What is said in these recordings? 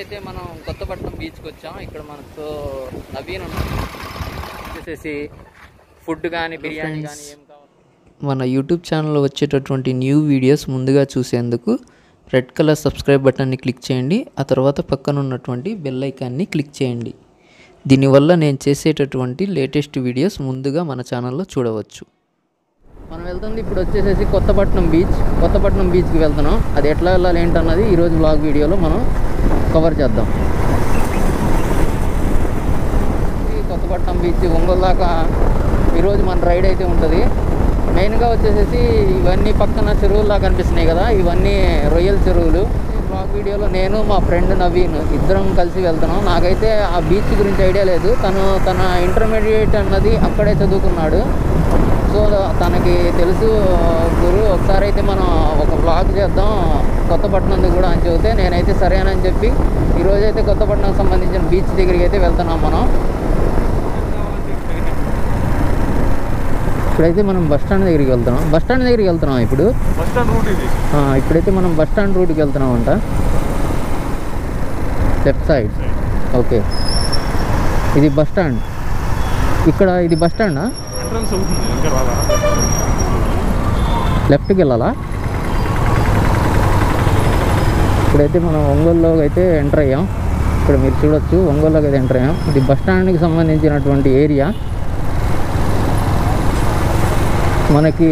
అయితే మనం కొత్తపట్నం బీచ్కి వచ్చాం. ఇక్కడ మనకు నవీన్ వచ్చేసి ఫుడ్ కానీ బిర్యానీ కానీ ఏం కావాలి. మన యూట్యూబ్ ఛానల్లో వచ్చేటటువంటి న్యూ వీడియోస్ ముందుగా చూసేందుకు రెడ్ కలర్ సబ్స్క్రైబ్ బటన్ని క్లిక్ చేయండి. ఆ తర్వాత పక్కన ఉన్నటువంటి బెల్ ఐకాన్ని క్లిక్ చేయండి. దీనివల్ల నేను చేసేటటువంటి లేటెస్ట్ వీడియోస్ ముందుగా మన ఛానల్లో చూడవచ్చు. మనం వెళ్తుంది ఇప్పుడు వచ్చేసి కొత్తపట్నం బీచ్కి వెళ్తున్నాం. అది ఎట్లా వెళ్ళాలి ఏంటన్నది ఈరోజు బ్లాగ్ వీడియోలో మనం కవర్ చేద్దాం. కొత్తపట్నం బీచ్ ఒంగోలు దాకా ఈరోజు మన రైడ్ అయితే ఉంటుంది. మెయిన్గా వచ్చేసి ఇవన్నీ పక్కన చెరువుల్లా కనిపిస్తున్నాయి కదా, ఇవన్నీ రొయ్యల చెరువులు. బ్లాగ్ వీడియోలో నేను మా ఫ్రెండ్ నవీన్ ఇద్దరం కలిసి వెళ్తున్నాం. నాకైతే ఆ బీచ్ గురించి ఐడియా లేదు. తన ఇంటర్మీడియట్ అన్నది అక్కడే చదువుకున్నాడు. సో తనకి తెలుసు గురు, ఒకసారి అయితే మనం ఒక బ్లాగ్ చేద్దాం కొత్తపట్నంది కూడా అని చెబితే నేనైతే సరేనని చెప్పి ఈరోజైతే కొత్తపట్నంకి సంబంధించిన బీచ్ దగ్గరికి అయితే వెళ్తున్నాం. మనం ఇప్పుడైతే మనం బస్టాండ్ దగ్గరికి వెళ్తున్నాం. ఇప్పుడు ఇప్పుడైతే మనం బస్టాండ్ రూట్కి వెళ్తున్నాం అంట. Left side. ఓకే, ఇది బస్టాండ్. ఇక్కడ ఇది బస్టాండా? లెఫ్ట్కి వెళ్ళాలా? ఇప్పుడైతే మనం ఒంగోలులోకి అయితే ఎంటర్ అయ్యాం. ఇక్కడ మీరు చూడొచ్చు, ఒంగోలులోకి అయితే ఎంటర్ అయ్యాం. ఇది బస్టాండ్కి సంబంధించినటువంటి ఏరియా. మనకి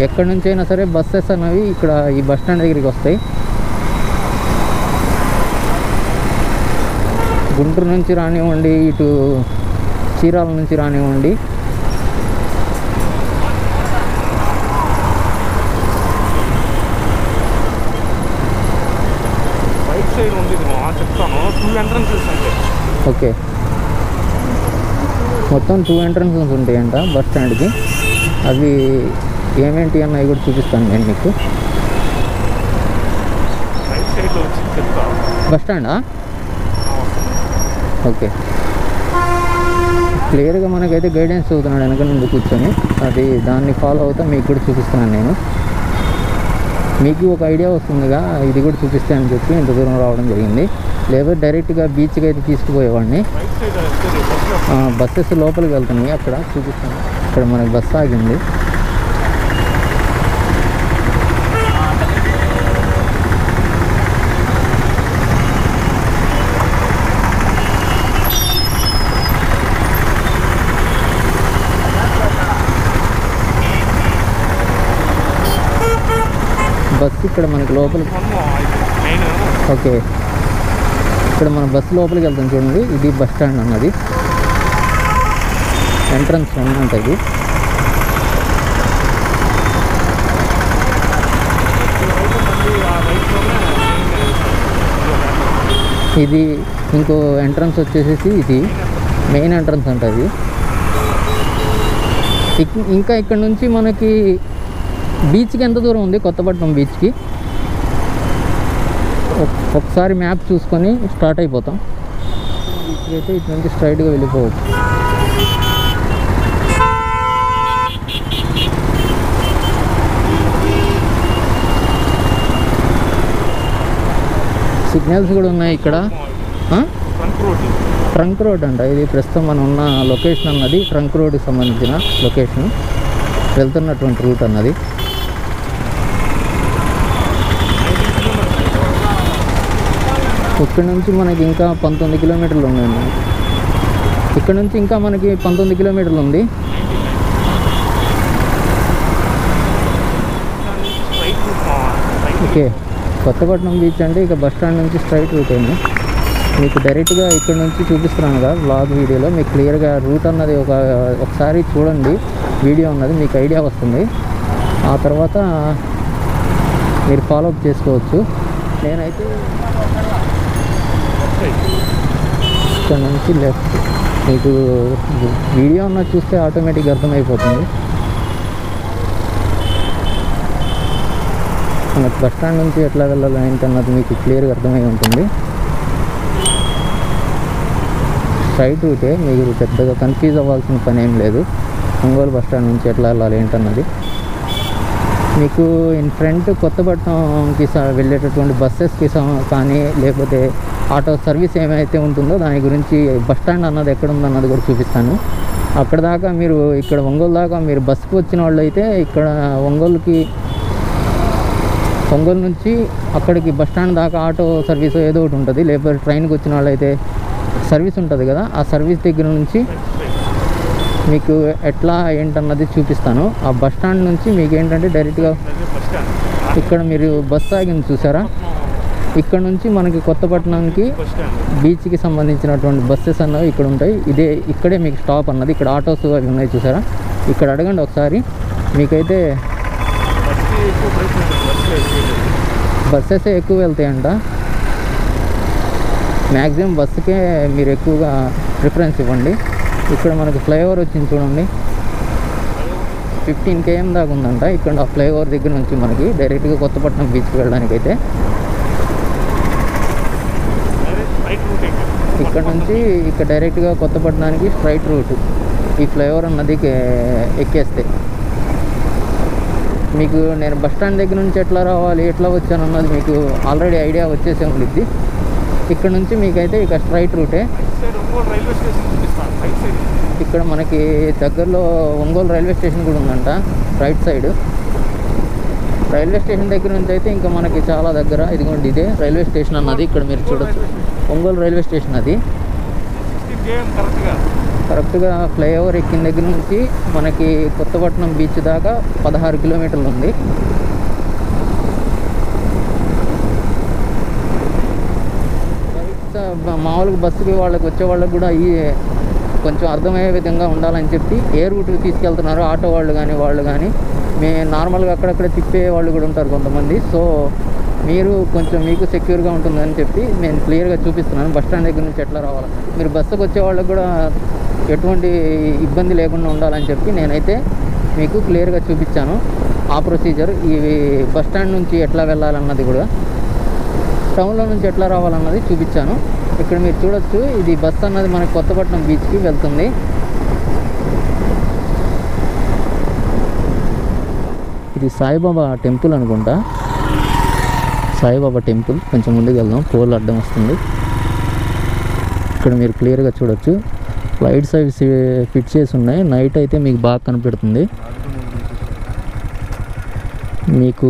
ఎక్కడి నుంచి అయినా సరే బస్సెస్ అనేవి ఇక్కడ ఈ బస్టాండ్ దగ్గరికి వస్తాయి. గుంటూరు నుంచి రానివ్వండి, ఇటు చీరాల నుంచి రానివ్వండి, ఓకే, మొత్తం 2 ఎంట్రన్సెస్ ఉంటాయంట బస్ స్టాండ్కి. అవి ఏమేంటి అన్నవి కూడా చూపిస్తాను నేను మీకు. బస్ స్టాండా? ఓకే, క్లియర్గా మనకైతే గైడెన్స్ చదువుతున్నాడు వెనక నుండి కూర్చొని. అది దాన్ని ఫాలో అవుతా మీకు కూడా చూపిస్తున్నాను నేను. మీకు ఒక ఐడియా వస్తుందిగా, ఇది కూడా చూపిస్తే అని చెప్పి ఇంత దూరం రావడం జరిగింది. లేకపోతే డైరెక్ట్గా బీచ్కి అయితే తీసుకుపోయేవాడిని. బస్సెస్ లోపలికి వెళ్తున్నాయి, అక్కడ చూపిస్తాను. ఇక్కడ మనకి బస్సు ఆగింది. బస్సు ఇక్కడ మనకి లోపలికి, ఓకే, ఇక్కడ మన బస్సు లోపలికి వెళ్తాం చూడండి. ఇది బస్ స్టాండ్ అన్నది, ఎంట్రన్స్ అన్నమాట. ఇది ఇంకో ఎంట్రన్స్ వచ్చేసి ఇది మెయిన్ ఎంట్రన్స్ అంటది. ఇంకా ఇక్కడ నుంచి మనకి బీచ్కి ఎంత దూరం ఉంది? కొత్తపట్నం బీచ్కి ఒకసారి మ్యాప్ చూసుకొని స్టార్ట్ అయిపోతాం. బీచ్కి అయితే ఇటు నుంచి స్ట్రైట్గా వెళ్ళిపోవచ్చు. సిగ్నల్స్ కూడా ఉన్నాయి ఇక్కడ. ట్రంక్ రోడ్ అంట ఇది. ప్రస్తుతం మనం ఉన్న లొకేషన్ అన్నది ట్రంక్ రోడ్కి సంబంధించిన లొకేషన్, వెళ్తున్నటువంటి రూట్ అన్నది. ఇక్కడ నుంచి మనకి ఇంకా 19 కిలోమీటర్లు ఉన్నాయి. ఇక్కడ నుంచి ఇంకా మనకి 19 కిలోమీటర్లు ఉంది. ఓకే, కొత్తపట్నం బీచ్ అంటే ఇక బస్ స్టాండ్ నుంచి స్ట్రైట్ రూట్ అయింది. మీకు డైరెక్ట్గా ఇక్కడ నుంచి చూపిస్తున్నాను కదా బ్లాగ్ వీడియోలో. మీకు క్లియర్గా రూట్ అన్నది ఒకసారి చూడండి వీడియో అన్నది, మీకు ఐడియా వస్తుంది. ఆ తర్వాత మీరు ఫాలోఅప్ చేసుకోవచ్చు. నేనైతే ఇక్కడ నుంచి లెఫ్ట్, మీకు వీడియో అన్నది చూస్తే ఆటోమేటిక్గా అర్థమైపోతుంది. మనకు బస్ స్టాండ్ నుంచి ఎట్లా వెళ్ళాలి ఏంటన్నది మీకు క్లియర్గా అర్థమై ఉంటుంది. స్ట్రైట్ రూటే, మీరు పెద్దగా కన్ఫ్యూజ్ అవ్వాల్సిన పని ఏం లేదు. ఒంగోలు బస్ స్టాండ్ నుంచి ఎట్లా వెళ్ళాలి ఏంటన్నది మీకు ఇన్ ఫ్రంట్ కొత్తపట్నంకి వెళ్ళేటటువంటి బస్సెస్కి కానీ లేకపోతే ఆటో సర్వీస్ ఏమైతే ఉంటుందో దాని గురించి బస్ స్టాండ్ అన్నది ఎక్కడ ఉందన్నది కూడా చూపిస్తాను. అక్కడ దాకా మీరు ఇక్కడ ఒంగోలు దాకా మీరు బస్సుకు వచ్చిన వాళ్ళు అయితే ఇక్కడ ఒంగోలు నుంచి అక్కడికి బస్ స్టాండ్ దాకా ఆటో సర్వీస్ ఏదో ఒకటి ఉంటుంది. లేకపోతే ట్రైన్కి వచ్చిన వాళ్ళు అయితే సర్వీస్ ఉంటుంది కదా, ఆ సర్వీస్ దగ్గర నుంచి మీకు ఎట్లా ఏంటన్నది చూపిస్తాను. ఆ బస్ స్టాండ్ నుంచి మీకు ఏంటంటే డైరెక్ట్గా ఇక్కడ మీరు బస్సు ఆగింది చూసారా, ఇక్కడ నుంచి మనకి కొత్తపట్నంకి బీచ్కి సంబంధించినటువంటి బస్సెస్ అన్నవి ఇక్కడ ఉంటాయి. ఇక్కడే మీకు స్టాప్ అన్నది. ఇక్కడ ఆటోస్ అవి ఉన్నాయి చూసారా, ఇక్కడ అడగండి ఒకసారి. మీకైతే బస్సెస్ ఎక్కువ వెళ్తాయంట. మ్యాక్సిమం బస్సుకే మీరు ఎక్కువగా ప్రిఫరెన్స్ ఇవ్వండి. ఇక్కడ మనకు ఫ్లైఓవర్ వచ్చింది చూడండి, 15 km దాకా ఉందంట. ఇక్కడ ఆ ఫ్లైఓవర్ దగ్గర నుంచి మనకి డైరెక్ట్గా కొత్తపట్నం బీచ్కి వెళ్ళడానికి అయితే ఇక్కడ నుంచి ఇక్కడ డైరెక్ట్గా కొత్తపట్నానికి స్ట్రైట్ రూట్ ఈ ఫ్లైఓవర్ అన్నది ఎక్కేస్తే మీకు నేను బస్ స్టాండ్ దగ్గర నుంచి ఎట్లా రావాలి ఎట్లా వచ్చాను అన్నది మీకు ఆల్రెడీ ఐడియా వచ్చేసే ఉండిద్ది. ఇక్కడ నుంచి మీకైతే ఇక స్ట్రైట్ రూటే. ఇక్కడ మనకి దగ్గరలో ఒంగోలు రైల్వే స్టేషన్ కూడా ఉందంట రైట్ సైడ్. రైల్వే స్టేషన్ దగ్గర నుంచి అయితే ఇంకా మనకి చాలా దగ్గర. ఇదిగోండి ఇదే రైల్వే స్టేషన్ అన్నది, ఇక్కడ మీరు చూడొచ్చు ఒంగోలు రైల్వే స్టేషన్ అది. కరెక్ట్గా ఫ్లైఓవర్ ఎక్కిన దగ్గర నుంచి మనకి కొత్తపట్నం బీచ్ దాకా 16 కిలోమీటర్లు ఉంది. మామూలుగా బస్సుకి వాళ్ళకి వచ్చే వాళ్ళకి కూడా ఈ కొంచెం అర్థమయ్యే విధంగా ఉండాలని చెప్పి ఏ రూట్కి తీసుకెళ్తున్నారు ఆటో వాళ్ళు కానీ నార్మల్గా అక్కడక్కడ తిప్పే వాళ్ళు కూడా ఉంటారు కొంతమంది. సో మీరు కొంచెం మీకు సెక్యూర్గా ఉంటుందని చెప్పి నేను క్లియర్గా చూపిస్తున్నాను బస్ స్టాండ్ దగ్గర నుంచి ఎట్లా రావాలి. మీరు బస్సుకు వచ్చే వాళ్ళకి కూడా ఎటువంటి ఇబ్బంది లేకుండా ఉండాలని చెప్పి నేనైతే మీకు క్లియర్గా చూపించాను ఆ ప్రొసీజర్. ఈ బస్ స్టాండ్ నుంచి ఎట్లా వెళ్ళాలన్నది కూడా, టౌన్లో నుంచి ఎట్లా రావాలన్నది చూపించాను. ఇక్కడ మీరు చూడొచ్చు ఇది బస్ అన్నది మనకి కొత్తపట్నం బీచ్కి వెళ్తుంది. ఇది సాయిబాబా టెంపుల్ అనుకుంటా, సాయిబాబా టెంపుల్. కొంచెం ముందుకు వెళ్దాం, పోల్ అడ్డం వస్తుంది. ఇక్కడ మీరు క్లియర్గా చూడొచ్చు లైట్స్ అవి ఫిట్ చేసి ఉన్నాయి. నైట్ అయితే మీకు బాగా కనపడుతుంది. మీకు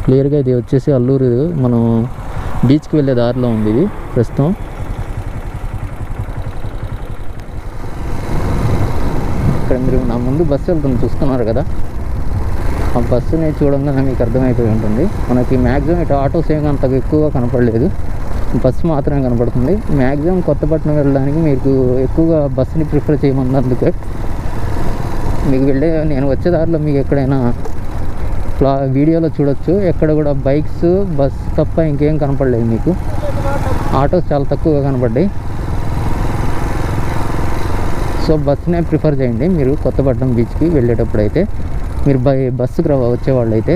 క్లియర్గా ఇది వచ్చేసి అల్లూరు మనం బీచ్కి వెళ్ళే దారిలో ఉంది ఇది ప్రస్తుతం. ఇక్కడ మీరు నా ముందు బస్సు వెళ్తుంది చూస్తున్నారు కదా, ఆ బస్సుని చూడంగానే మీకు అర్థమైపోయి ఉంటుంది. మనకి మ్యాక్సిమం ఇటు ఆటోస్ ఏమి అంత ఎక్కువగా కనపడలేదు, బస్సు మాత్రమే కనపడుతుంది. మ్యాక్సిమం కొత్తపట్నం వెళ్ళడానికి మీకు ఎక్కువగా బస్సుని ప్రిఫర్ చేయమన్నందుకే మీకు నేను వచ్చే దారిలో మీకు ఎక్కడైనా వీడియోలో చూడొచ్చు ఎక్కడ కూడా బైక్స్ బస్ తప్ప ఇంకేం కనపడలేదు మీకు. ఆటోస్ చాలా తక్కువగా కనపడ్డాయి. సో బస్సునే ప్రిఫర్ చేయండి మీరు కొత్తపట్నం బీచ్కి వెళ్ళేటప్పుడు అయితే. మీరు బస్సుకు వచ్చేవాళ్ళు అయితే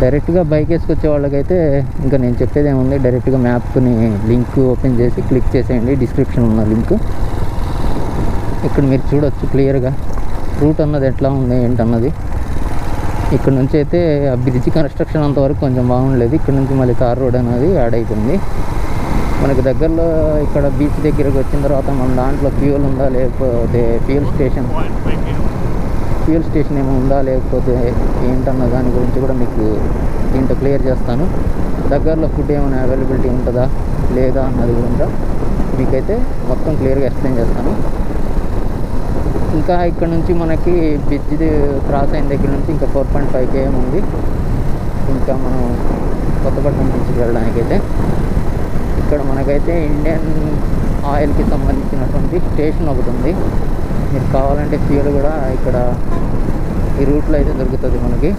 డైరెక్ట్గా బైక్ వేసుకొచ్చే వాళ్ళకైతే ఇంకా నేను చెప్పేది ఏముంది, డైరెక్ట్గా మ్యాప్ని లింక్ ఓపెన్ చేసి క్లిక్ చేసేయండి, డిస్క్రిప్షన్ ఉన్న లింక్. ఇక్కడ మీరు చూడొచ్చు క్లియర్గా రూట్ అన్నది ఎట్లా ఉంది ఏంటన్నది. ఇక్కడ నుంచి అయితే ఆ బ్రిడ్జ్ కన్స్ట్రక్షన్ అంతవరకు కొంచెం బాగుండలేదు. ఇక్కడ నుంచి మళ్ళీ తార్ రోడ్ అనేది యాడ్ అయిపోయింది మనకి దగ్గరలో. ఇక్కడ బీచ్ దగ్గరకు వచ్చిన తర్వాత మన దాంట్లో ఫ్యూయల్ ఉందా లేకపోతే ఫ్యూయల్ స్టేషన్ ఏమో ఉందా లేకపోతే ఏంటన్న దాని గురించి కూడా మీకు దీంట్లో క్లియర్ చేస్తాను. దగ్గరలో ఫుడ్ ఏమైనా అవైలబిలిటీ ఉంటుందా లేదా అన్నది కూడా మీకైతే మొత్తం క్లియర్గా ఎక్స్ప్లెయిన్ చేస్తాను. ఇంకా ఇక్కడ నుంచి మనకి బ్రిడ్జ్ క్రాస్ అయిన దగ్గర నుంచి ఇంకా 4.5 km ఉంది ఇంకా మనం కొత్తపట్నం బీచ్కి వెళ్ళడానికైతే. ఇక్కడ మనకైతే ఇండియన్ ఆయిల్కి సంబంధించినటువంటి స్టేషన్ ఒకటి ఉంది. మీరు కావాలంటే ఫ్యూయల్ కూడా ఇక్కడ ఈ రూట్లో అయితే దొరుకుతుంది మనకి.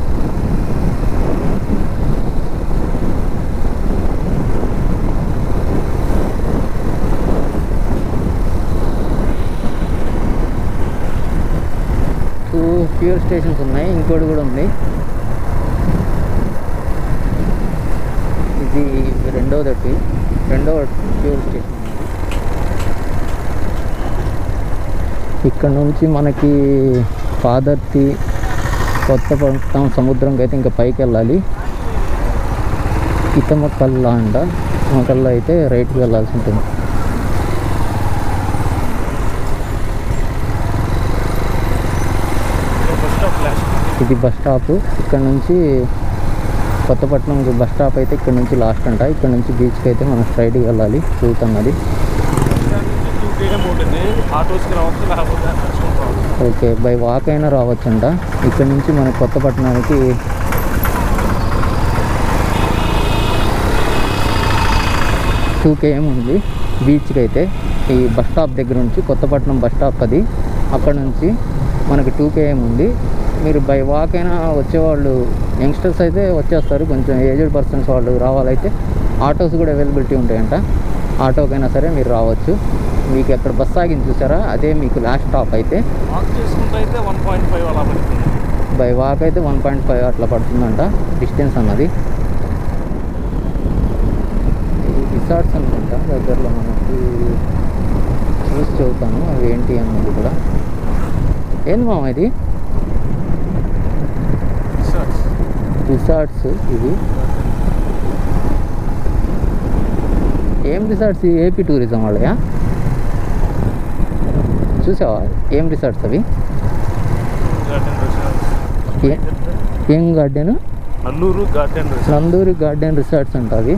ఫ్యూయల్ స్టేషన్స్ ఉన్నాయి, ఇంకోటి కూడా ఉంది. ఇది రెండవ ఫ్యూయల్ స్టేషన్. ఇక్కడ నుంచి మనకి పాదర్తి కొత్తపట్నం సముద్రంకి అయితే ఇంకా పైకి వెళ్ళాలి. ఇతమకల్లా అంట నూకల్లో అయితే రైట్కి వెళ్ళాల్సి ఉంటుంది. ఇది బస్ స్టాప్. ఇక్కడ నుంచి కొత్తపట్నం బస్ స్టాప్ అయితే ఇక్కడ నుంచి లాస్ట్ అంట. ఇక్కడ నుంచి బీచ్కి అయితే మనం స్ట్రైట్కి వెళ్ళాలి. రూట్ అన్నది ఓకే, బై వాక్ అయినా రావచ్చు అంట. ఇక్కడ నుంచి మనకి కొత్తపట్నానికి 2 km ఉంది. బీచ్కి అయితే ఈ బస్ స్టాప్ దగ్గర నుంచి కొత్తపట్నం బస్ స్టాప్ అది, అక్కడ నుంచి మనకి 2 km ఉంది. మీరు బై వాక్ అయినా వచ్చేవాళ్ళు యంగ్స్టర్స్ అయితే వచ్చేస్తారు. కొంచెం ఏజ్డ్ పర్సన్స్ వాళ్ళు రావాలైతే ఆటోస్ కూడా అవైలబిలిటీ ఉంటాయంట. ఆటోకైనా సరే మీరు రావచ్చు. మీకు ఎక్కడ బస్ ఆగింది చూసారా, అదే మీకు లాస్ట్ స్టాప్. అయితే వాక్ చేసుకుంటే అయితే 1.5 అలా పడుతుంది. బై వాక్ అయితే 1.5 అట్లా పడుతుందంట డిస్టెన్స్ అన్నది. రిసార్ట్స్ అనుకుంటా దగ్గరలో మనకి చూసి చదువుతాను అవి ఏంటి అన్నది కూడా. ఏంది మామ ఇది? రిసార్ట్స్ ఇవి ఏం రిసార్ట్స్? AP tourism వాళ్ళయా? చూసావా ఏం రిసార్ట్స్ అవి? ఏం గార్డెన్? నందూరి గార్డెన్ రిసార్ట్స్ అంట. అవి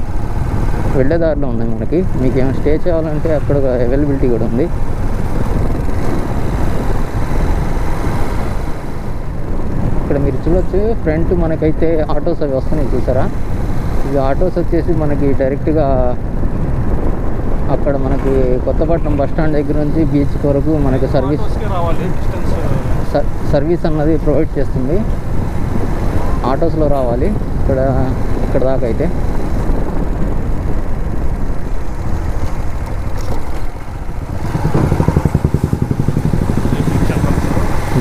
వెళ్ళేదారిలో ఉన్నాయి మనకి. మీకు ఏమైనా స్టే చేయాలంటే అక్కడ అవైలబిలిటీ కూడా ఉంది. ఇక్కడ మీరు చూడొచ్చు ఫ్రంట్ మనకైతే ఆటోస్ అవి వస్తున్నాయి చూసారా. ఇవి ఆటోస్ వచ్చేసి మనకి డైరెక్ట్గా అక్కడ మనకి కొత్తపట్నం బస్ స్టాండ్ దగ్గర నుంచి బీచ్ వరకు మనకి సర్వీస్ అన్నది ప్రొవైడ్ చేస్తుంది. ఆటోస్లో రావాలి ఇక్కడ దాకా అయితే.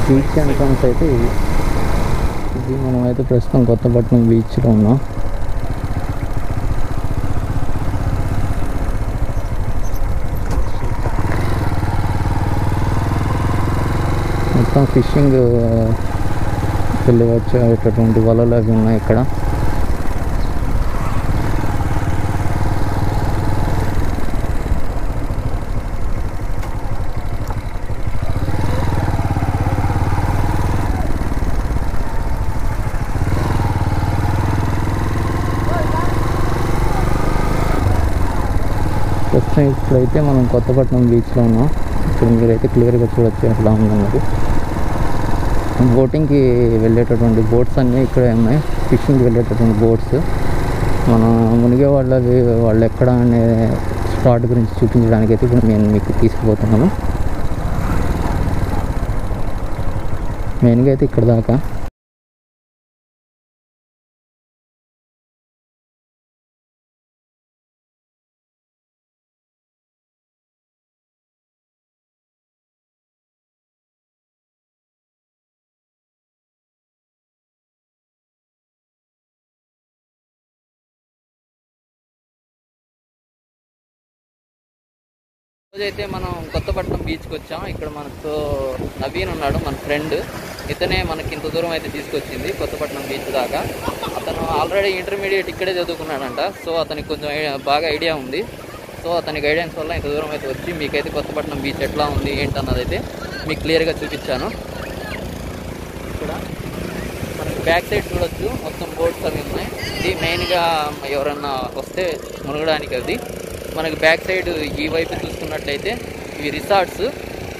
బీచ్ ఎంట్రన్స్ అయితే ఇది మనమైతే ప్రస్తుతం కొత్తపట్నం బీచ్లో ఉన్నాం. మొత్తం ఫిషింగ్ వెళ్ళి వచ్చేటటువంటి వలలు అవి ఉన్నాయి ఇక్కడ. ఇప్పుడైతే మనం కొత్తపట్నం బీచ్లో ఉన్నాం. ఇక్కడ మీరైతే క్లియర్గా చూడొచ్చు ఎట్లా ఉందన్నది. బోటింగ్కి వెళ్ళేటటువంటి బోట్స్ అన్నీ ఇక్కడే ఉన్నాయి. ఫిషింగ్కి వెళ్ళేటటువంటి బోట్స్. మనం మునిగే వాళ్ళు ఎక్కడ అనే స్పాట్ గురించి చూపించడానికి అయితే ఇప్పుడు నేను మీకు తీసుకుపోతున్నాను. మెయిన్గా అయితే ఇక్కడ దాకా. రోజైతే మనం కొత్తపట్నం బీచ్కి వచ్చాం. ఇక్కడ మనతో నవీన్ ఉన్నాడు, మన ఫ్రెండ్. ఇతనే మనకి ఇంత దూరం అయితే తీసుకొచ్చింది కొత్తపట్నం బీచ్ దాకా. అతను ఆల్రెడీ ఇంటర్మీడియట్ ఇక్కడే చదువుకున్నాడంట. సో అతనికి కొంచెం బాగా ఐడియా ఉంది. సో అతని గైడెన్స్ వల్ల ఇంత దూరం అయితే వచ్చి మీకైతే కొత్తపట్నం బీచ్ ఎట్లా ఉంది ఏంటన్నది అయితే మీకు క్లియర్గా చూపించాను. ఇక్కడ మనకి బ్యాక్ సైడ్ చూడొచ్చు మొత్తం బోట్స్ అవి ఉన్నాయి. ఇది మెయిన్గా ఎవరన్నా వస్తే మునగడానికి. అది మనకి బ్యాక్ సైడ్ ఈ వైపు చూసుకున్నట్లయితే ఇవి resorts,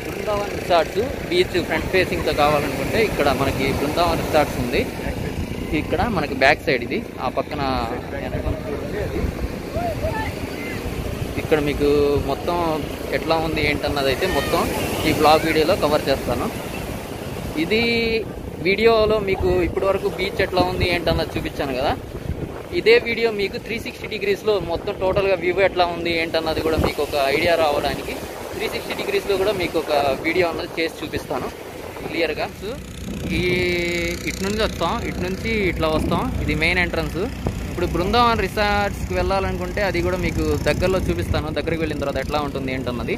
Brindavan resorts. Beach front ఫేసింగ్తో కావాలనుకుంటే ఇక్కడ మనకి బృందావన్ రిసార్ట్స్ ఉంది. ఇక్కడ మనకి బ్యాక్ సైడ్ ఇది. ఆ పక్కన అది ఇక్కడ మీకు మొత్తం ఎట్లా ఉంది ఏంటన్నది అయితే మొత్తం ఈ బ్లాగ్ వీడియోలో కవర్ చేస్తాను. ఇది వీడియోలో మీకు ఇప్పటివరకు బీచ్ ఎట్లా ఉంది ఏంటన్నది చూపించాను కదా. ఇదే వీడియో మీకు 360 డిగ్రీస్లో మొత్తం టోటల్గా వ్యూ ఎట్లా ఉంది ఏంటన్నది కూడా మీకు ఒక ఐడియా రావడానికి 360 డిగ్రీస్లో కూడా మీకు ఒక వీడియో అన్నది చేసి చూపిస్తాను క్లియర్గా. ఇటు నుంచి వస్తాం, ఇటు నుంచి ఇట్లా వస్తాం. ఇది మెయిన్ ఎంట్రన్స్. ఇప్పుడు బృందావన్ రిసార్ట్స్కి వెళ్ళాలనుకుంటే అది కూడా మీకు దగ్గరలో చూపిస్తాను. దగ్గరికి వెళ్ళిన తర్వాత ఎట్లా ఉంటుంది ఏంటన్నది.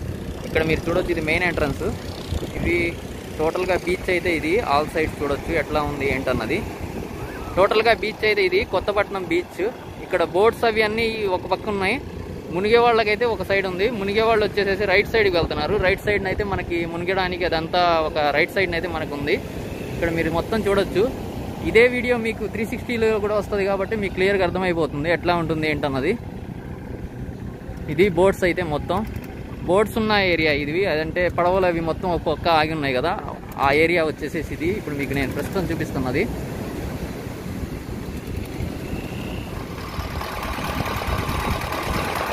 ఇక్కడ మీరు చూడొచ్చు, ఇది మెయిన్ ఎంట్రన్స్. ఇది టోటల్గా బీచ్ అయితే ఇది ఆల్ సైడ్ చూడొచ్చు ఎట్లా ఉంది ఏంటన్నది. టోటల్గా బీచ్ అయితే ఇది కొత్తపట్నం బీచ్. ఇక్కడ బోట్స్ అవి అన్నీ ఒక పక్క ఉన్నాయి. మునిగే వాళ్ళకైతే ఒక సైడ్ ఉంది. మునిగే వాళ్ళు వచ్చేసేసి రైట్ సైడ్కి వెళ్తున్నారు. రైట్ సైడ్ అయితే మనకి మునిగడానికి అదంతా ఒక రైట్ సైడ్ అయితే మనకు ఉంది. ఇక్కడ మీరు మొత్తం చూడొచ్చు. ఇదే వీడియో మీకు 360లో కూడా వస్తుంది కాబట్టి మీకు క్లియర్గా అర్థమైపోతుంది ఎట్లా ఉంటుంది ఏంటన్నది. ఇది బోట్స్ అయితే మొత్తం బోట్స్ ఉన్న ఏరియా ఇది. అదంటే పడవలు అవి మొత్తం ఒక్కొక్క ఆగి ఉన్నాయి కదా, ఆ ఏరియా వచ్చేసేసి ఇది. ఇప్పుడు మీకు నేను ప్రస్తుతం చూపిస్తున్నది.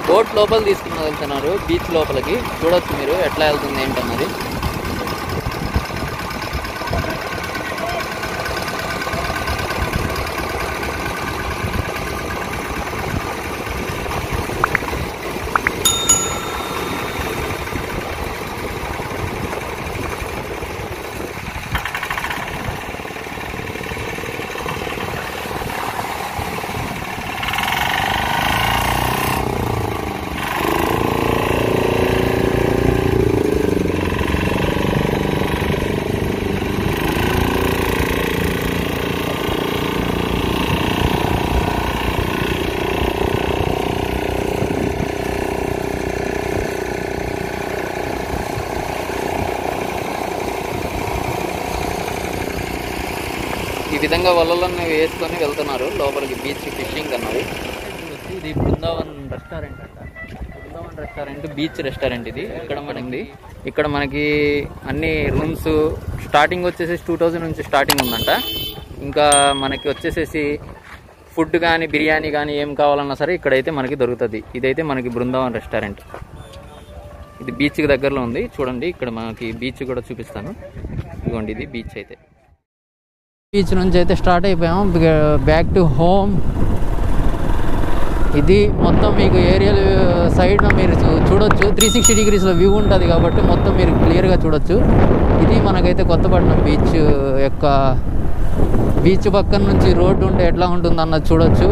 బోట్ లోపల తీసుకుని వెళ్తున్నారు బీచ్ లోపలికి. చూడొచ్చు మీరు ఎట్లా వెళ్తుంది ఏంటన్నది. ఈ విధంగా వలలన్నీ వేసుకొని వెళ్తున్నారు లోపలికి బీచ్ ఫిషింగ్ అన్నది. ఇది బృందావన్ రెస్టారెంట్ అంట. బృందావన్ రెస్టారెంట్ బీచ్ రెస్టారెంట్ ఇది. ఇక్కడ మనకి అన్ని రూమ్స్ స్టార్టింగ్ వచ్చేసి 2000 నుంచి స్టార్టింగ్ ఉందంట. ఇంకా మనకి వచ్చేసేసి ఫుడ్ కానీ బిర్యానీ కానీ ఏం కావాలన్నా సరే ఇక్కడైతే మనకి దొరుకుతుంది. ఇదైతే మనకి బృందావన్ రెస్టారెంట్. ఇది బీచ్కి దగ్గరలో ఉంది. చూడండి ఇక్కడ మనకి బీచ్ కూడా చూపిస్తాను. ఇదిగోండి ఇది బీచ్. అయితే బీచ్ నుంచి అయితే స్టార్ట్ అయిపోయాం బ్యాక్ టు హోమ్. ఇది మొత్తం మీకు ఏరియల్ సైడ్ మీరు చూడొచ్చు. 360 డిగ్రీస్లో వ్యూ ఉంటుంది కాబట్టి మొత్తం మీరు క్లియర్గా చూడొచ్చు. ఇది మనకైతే కొత్తపట్నం బీచ్ యొక్క బీచ్ పక్కన నుంచి రోడ్డు ఉంటే ఎట్లా ఉంటుంది అన్నది చూడొచ్చు.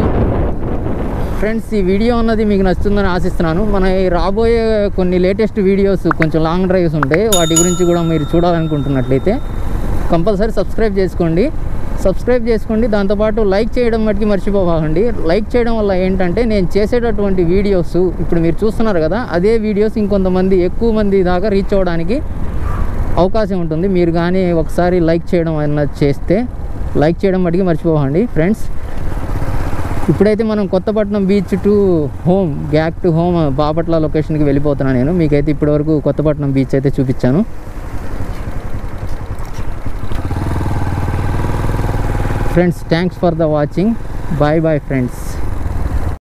ఫ్రెండ్స్, ఈ వీడియో అన్నది మీకు నచ్చుతుందని ఆశిస్తున్నాను. మన రాబోయే కొన్ని లేటెస్ట్ వీడియోస్ కొంచెం లాంగ్ డ్రైవ్స్ ఉంటాయి. వాటి గురించి కూడా మీరు చూడాలనుకుంటున్నట్లయితే కంపల్సరీ సబ్స్క్రైబ్ చేసుకోండి. దాంతోపాటు లైక్ చేయడం మటుకి మర్చిపోకండి. లైక్ చేయడం వల్ల ఏంటంటే నేను చేసేటటువంటి వీడియోస్ ఇప్పుడు మీరు చూస్తున్నారు కదా, అదే వీడియోస్ ఇంకొంతమంది ఎక్కువ మంది దాకా రీచ్ అవ్వడానికి అవకాశం ఉంటుంది. మీరు కానీ ఒకసారి లైక్ చేయడం అన్నది చేస్తే లైక్ చేయడం మటుకి మర్చిపోకండి ఫ్రెండ్స్. ఇప్పుడైతే మనం Kothapatnam beach to home back to home Bapatla లొకేషన్కి వెళ్ళిపోతున్నాను నేను. మీకైతే ఇప్పటివరకు కొత్తపట్నం బీచ్ అయితే చూపించాను. Friends, thanks for the watching. Bye bye friends.